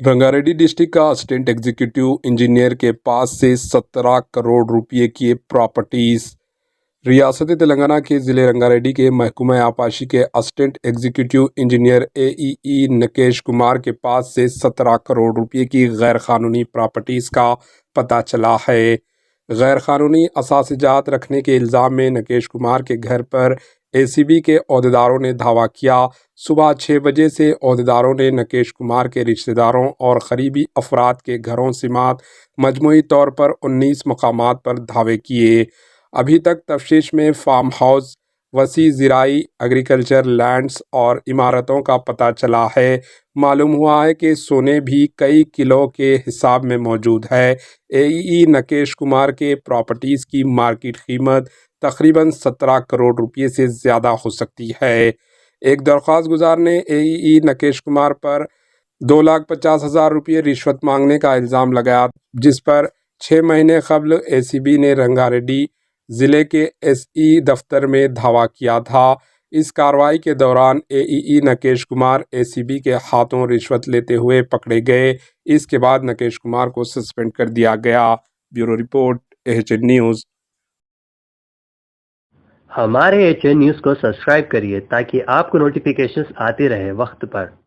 Rangareddy district का assistant executive engineer के पास से 17 करोड़ रुपए की प्रॉपर्टीज। रियासत तेलंगाना के ज़िले रंगारेड्डी के महकमा आपाशी के assistant executive engineer AEE Nakesh Kumar के पास से 17 करोड़ रुपए की गैर कानूनी प्रॉपर्टीज का पता चला है। गैर कानूनी असासिजात रखने के इल्ज़ाम में नकेश कुमार के घर पर एसीबी के अहदेदारों ने धावा किया। सुबह 6 बजे से अहदेदारों ने नकेश कुमार के रिश्तेदारों और करीबी अफराद के घरों समेत मजमूई तौर पर 19 मकामात पर धावे किए। अभी तक तफ्तीश में फार्म हाउस, वसी ज़राई एग्रीकल्चर लैंड्स और इमारतों का पता चला है। मालूम हुआ है कि सोने भी कई किलो के हिसाब में मौजूद है। एईई नकेश कुमार के प्रॉपर्टीज़ की मार्केट कीमत तकरीबन 17 करोड़ रुपये से ज़्यादा हो सकती है। एक दरख्वास्त गुजार ने एईई नकेश कुमार पर 2,50,000 रुपये रिश्वत मांगने का इल्ज़ाम लगाया, जिस पर 6 महीने कबल एसीबी ने रंगारेड्डी ज़िले के एसई दफ्तर में धावा किया था। इस कार्रवाई के दौरान एईई नकेश कुमार एसीबी के हाथों रिश्वत लेते हुए पकड़े गए। इसके बाद नकेश कुमार को सस्पेंड कर दिया गया। Bureau report, AHN news. हमारे एएचएन न्यूज़ को सब्सक्राइब करिए ताकि आपको नोटिफिकेशंस आते रहे वक्त पर।